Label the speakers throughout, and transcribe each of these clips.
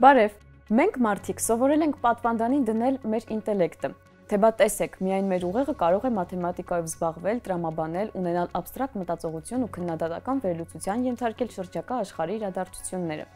Speaker 1: Բարև, մենք մարդիկ սովորել ենք պատվանդանին դնել մեր ինտելեկտը, թե բա տեսեք, միայն մեր ուղեղը կարող է մաթեմատիկայով զբաղվել, տրամաբանել, ունենալ աբստրակտ մտածողություն ու քննադատական վերլուծության ենթարկել շրջակա աշխարհի իրադարձությունները։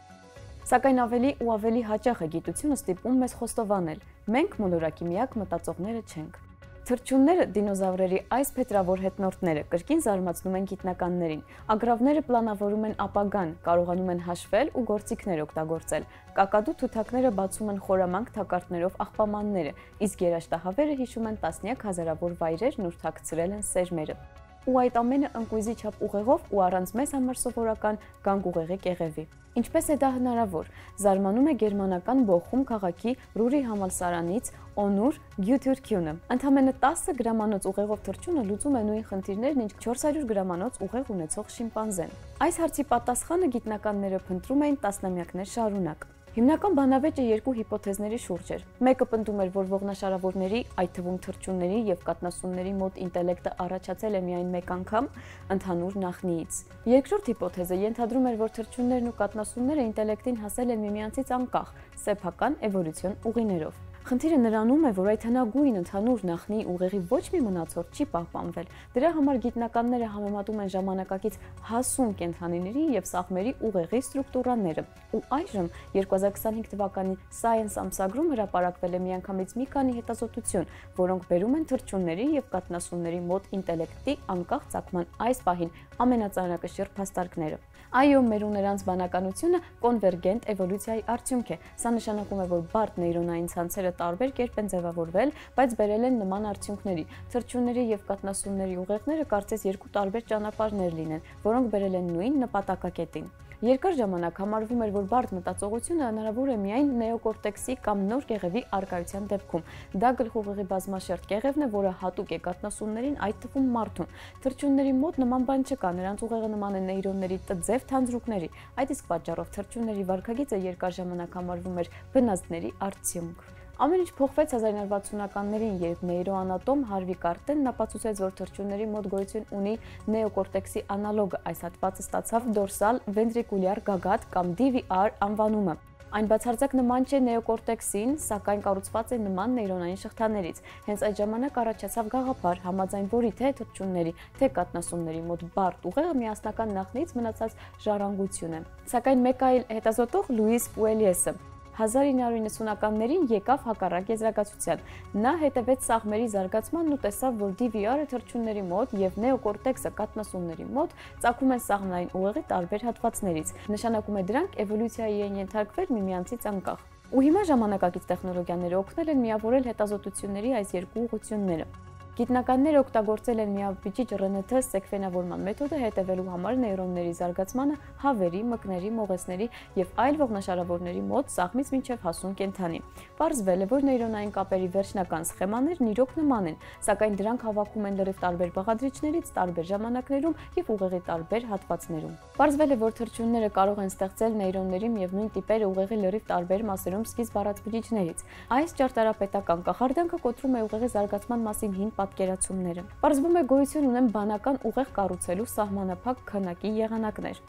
Speaker 1: Սակայն ավելի ու ավելի հաճախ է գիտությունը ստիպում մեզ խոստովանել, մենք մոլորակի միակ մտածողները չենք։ Թռչունները, դինոզավրերի այս փետրավոր հետնորդները կրկին զարմացնում են գիտնականներին։ Ագռավները պլանավորում են ապագան, կարողանում են հաշվել ու գործիքներ օգտագործել։ Կակադու թութակները բացում են խորամանկ թակարդներով աղբամանները, իսկ երաշտահավերը հիշում են տասնյակ հազարավոր վայրերն ու թաքցրել են սերմերը։ Ու այդ ամենը ընկույզի չափ ուղեղով ու առանց մեզ համար սովորական գանգուղեղի կեղևի։ Ինչպես է դա հնարավոր, զարմանում է գերմանական Բոխում քաղաքի Ռուրի համալսարանից Օնուր Գյություրքյունը։ Ընդամենը 10 գրամանոց ուղեղով թռչունը լուծում է նույն խնդիրներն, ինչ 400 գրամանոց ուղեղ ունեցող շիմպանզեն։ Այս հարցի պատասխանը գիտնականները փնտրում էին տասնամյակներ շարունակ։ Հիմնական բանավեճը երկու հիպոթեզների շուրջ էր։ Մեկը պնդում էր, որ ողնաշարավորների, այդ թվում թռչունների եւ կաթնասունների մոտ ինտելեկտը առաջացել է միայն մեկ անգամ, ընդհանուր նախնիից։ Երկրորդ հիպոթեզը ենթադրում էր, որ թռչուններն ու կաթնասունները ինտելեկտին հասել են միմյանցից անկախ, սեփական էվոլյուցիոն ուղիներով։ Խնդիրը նրանում է, որ այդ հնագույն ընդհանուր նախնի ուղեղի ոչ մի մնացորդ չի պահպանվել։ Դրա համար գիտնականները համեմատում են ժամանակակից հասուն կենդանիների եւ սաղմերի ուղեղի ստրուկտուրաները։ Ու այժմ 2025 թվականի Science ամսագրում հրապարակվել է միանգամից մի քանի հետազոտություն, որոնք բերում են թռչունների եւ կաթնասունների մոտ ինտելեկտի անկախ ծագման այս պահին ամենածանրակշիռ փաստարկները։ Այո, մեր ու նրանց բանականությունը կոնվերգենտ էվոլյուցիայի արդյունք է։ Սա նշանակում է, որ բարդ նեյրոնային ցանցերը տարբեր կերպ են ձևավորվել, բայց բերել են նման արդյունքների։ Թռչունների եւ կաթնասունների ուղեղները կարծես երկու տարբեր ճանապարհներ լինեն, որոնք բերել են նույն նպատակակետին։ Երկար ժամանակ համարվում էր, որ բարդ մտածողությունը հնարավոր է միայն նեոկորտեքսի կամ նոր կեղևի առկայության դեպքում։ Դա գլխուղեղի բազմաշերտ կեղևն է, որը հատուկ է կաթնասուններին, այդ թվում մարդուն։ Թռչունների մոտ նման բան չկա, նրանց ուղեղը նման է նեյրոնների տձև թանձրուկների։ Այդ իսկ պատճառով թռչունների վարքագիծը երկար ժամանակ համարվում էր բնազդների արդյունք։ Ամեն ինչ փոխվեց 1960-ականներին, երբ նեյրոանատոմ Հարվի Կարտենն ապացուցեց, որ թռչունների մոտ գոյություն ունի նեոկորտեքսի անալոգը, այս հատվածը ստացավ դորսալ վենտրիկուլյար գագաթ կամ DVR անվանումը։ Այն բացարձակ նման չէ նեոկորտեքսին, սակայն կառուցված է նման նեյրոնային շղթաներից։ Հենց այդ ժամանակ առաջացավ գաղափար, համաձայն որի թե թռչունների, թե կաթնասունների մոտ բարդ ուղեղը միասնական նախնիից մնացած ժառանգություն է։ Սակայն մեկ այլ հետազոտող Լուիս Պուելիեսը 1990-ականներին եկավ հակառակ եզրակացության։ Նա հետևեց սաղմերի զարգացմանն ու տեսավ, որ DVR-ը թռչունների մոտ եւ նեոկորտեքսը կաթնասունների մոտ ծագում են սաղմնային ուղեղի տարբեր հատվածներից։ Նշանակում է դրանք էվոլյուցիայի են ենթարկվել միմյանցից անկախ։ Ու հիմա ժամանակակից տեխնոլոգիաները օգնել են միավորել հետազոտությունների այս երկու ուղղությունները։ Գիտնականները օգտագործել են միաբջիջ ՌՆԹ սեկվենավորման մեթոդը հետևելու համար նեյրոնների զարգացմանը հավերի, մկների, մողեսների եւ այլ ողնաշարավորների մոտ սաղմից մինչեւ հասուն կենդանի։ Պարզվել է, որ նեյրոնային կապերի վերջնական սխեմաներն իրոք նման են, սակայն դրանք հավաքում են լրիվ տարբեր բաղադրիչներից, տարբեր ժամանակներում եւ ուղեղի տարբեր հատվածներում։ Պարզվել է, որ թռչունները կարող են ստեղծել նեյրոնների միևնույն տիպերը ուղեղի լրիվ տարբեր մասերում սկիզբ առած բջիջներից։ Այս ճարտարապետական կախարդանքը կոտրում է ուղեղի զարգացման մասին հին պատկերացումները։ Պարզվում է գոյություն ունեն բանական ուղեղ կառուցելու սահմանափակ քանակի եղանակներ։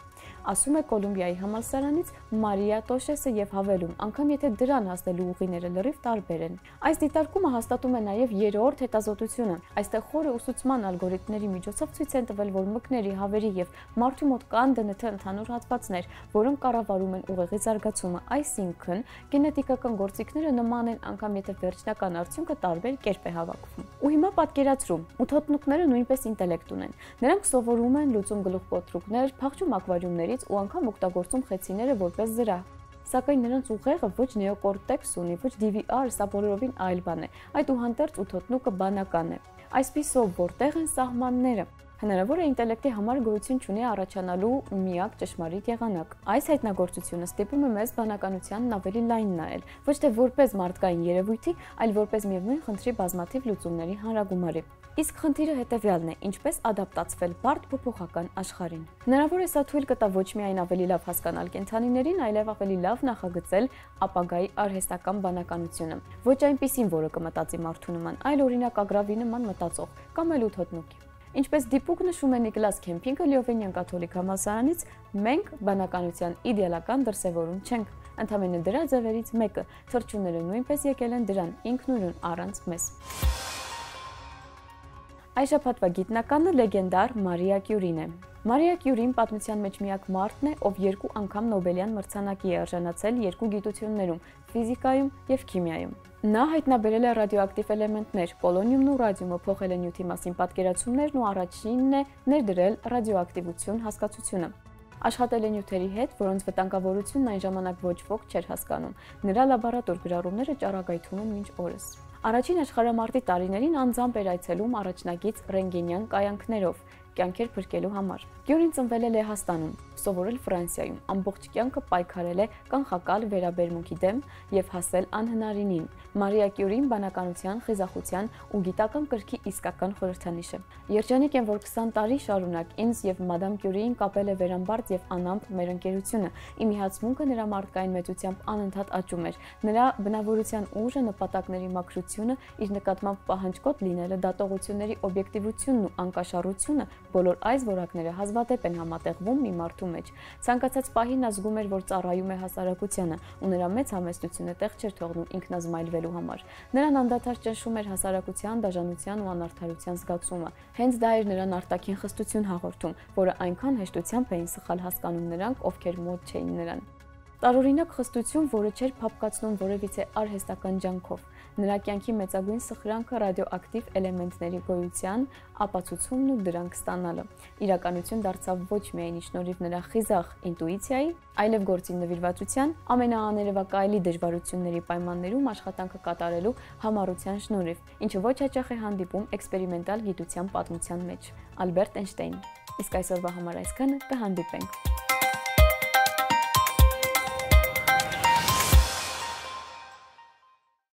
Speaker 1: Ասում է Կոլումբիայի համալսարանից Մարիա Տոշեսը եւ հավելում, անգամ եթե դրան հասնելու ուղիները լրիվ տարբեր են։ Այս դիտարկումը հաստատում է նաեւ երրորդ հետազոտությունը։ Այստեղ խորը ուսուցման ալգորիթմների միջոցով ցույց են տվել, որ մկների, հավերի եւ մարդու մոտ կան ԴՆԹ ընդհանուր հատվածներ, որոնք կառավարում են ուղեղի զարգացումը, այսինքն գենետիկական գործիքները նման են, անգամ եթե վերջնական արդյունքը տարբեր կերպ է հավաքվում։ Ու հիմա պատկերացրու, ութոտնուկները նույնպես ինտելեկտ ունեն։ Նրանք սովորում են լուծում գլուխկոտրուկներ, փախչում ակվարիումներից ու անգամ օգտագործում խեցիները որպես զրահ։ Սակայն նրանց ուղեղը ոչ նեոկորտեքս ունի, ոչ DVR, սա բոլորովին այլ բան է։ Այդուհանդերձ ութոտնուկը բանական է։ Այսպիսով, որտեղ են սահմանները։ Հնարավոր է ինտելեկտի համար գոյություն չունի առաջանալու միակ ճշմարիտ եղանակ։ Այս հայտնագործությունը ստիպում է մեզ բանականությանն ավելի լայն նայել, ոչ թե որպես մարդկային երևույթի, այլ որպես միևնույն խնդրի բազմաթիվ լուծումների հանրագումարի։ Իսկ խնդիրը հետևյալն է՝ ինչպես ադապտացվել բարդ փոփոխական աշխարհին։ Հնարավոր է սա թույլ կտա ոչ միայն ավելի լավ հասկանալ կենդանիներին, այլև ավելի լավ նախագծել ապագայի արհեստական բանականությունը։ Ոչ այնպիսին, որը կմտածի մարդու նման, այլ օրինակ ագռավի նման մտածող կամ էլ ութոտնուկի։ Ինչպես դիպուկ նշում է Նիկլաս Քեմփինգը Լիովենյան կաթոլիկ համալսարանից, մենք բանականության իդեալական դրսևորում չենք։ Ընդամենը դրա ձևերից մեկը, թռչունները նույնպես եկել են դրան ինքնուրույն առանց մեզ։ Այս շաբաթվա գիտնականը լեգենդար Մարիա Կյուրին է։ Մարիա Կյուրին պատմության մեջ միակ մարդն է, ով 2 անգամ Նոբելյան մրցանակի է արժանացել 2 գիտություններում՝ ֆիզիկայում եւ քիմիայում։ Նա հայտնաբերել է ռադիոակտիվ էլեմենտներ, պոլոնիումն ու ռադիումը, փոխել է նյութի մասին պատկերացումներն ու առաջինն է ներդրել ռադիոակտիվություն հասկացությունը։ Աշխատել է նյութերի հետ, որոնց վտանգավորությունն այն ժամանակ ոչ ոք չէր հասկանում։ Նրա լաբորատոր գրառումները ճառագայթում են մինչ օրս։ Առաջին աշխարհամարտի տարիներին անձամբ էր այցելում առաջնագիծ ռենտգենյան կայանքներով կյանքեր փրկելու համար։ Կյուրին ծնվել է Լեհաստանում, սովորել Ֆրանսիայում, ամբողջ կյանքը պայքարել է կանխակալ վերաբերմունքի դեմ եւ հասել անհնարինին։ Մարիա Կյուրին բանականության, խիզախության ու գիտական կրքի իսկական խորհրդանիշ է։ Երջանիկ եմ, որ 20 տարի շարունակ ինձ եւ մադամ Կյուրիին կապել է վերամբարձ եւ անամպ մեր ընկերությունը։ Իմ իհացմունքը նրա մարդկային մեծությամբ անընդհատ աճում էր։ Նրա բնավորության ուժը, նպատակների մաքրությունը, իր նկատմամբ պահանջկոտ լինելը, դատողությունների օբյեկտիվությունն ու անկաշառությունը բոլոր այս որակները հազվադեպ են համատեղվում մի մարդու մեջ։ Ցանկացած պահի նա զգում էր, որ ծառայում է հասարակությանը, ու նրա մեծ համեստությունը տեղ չէր թողնում ինքնազմայլվելու համար։ Նրան անդադար ճնշում էր հասարակության, դաժանության ու անարդարության զգացումը։ Հենց դա էր նրան արտաքին խստություն հաղորդում, որը այնքան հեշտությամբ էին սխալ հասկանում նրանք, ովքեր մոտ չէին նրան։ Տարօրինակ խստություն, որը չէր փափկացնում որևիցե արհեստական ջանքով։ Նրա կյանքի մեծագույն սխրանքը ռադիոակտիվ էլեմենտների գոյության ապացուցումն ու դրանք ստանալը։ Իրականություն դարձավ ոչ միայն շնորհիվ նրա խիզախ ինտուիցիայի, այլև գործի նվիրվածության, ամենաաներևակայելի դժվարությունների պայմաններում աշխատանքը կատարելու համառության շնորհիվ, ինչը ոչ հաճախ է հանդիպում էքսպերիմենտալ գիտության պատմության մեջ։ Ալբերտ Էյնշտեյն։ Իսկ այսօրվա համար այսքանը, կհանդիպենք։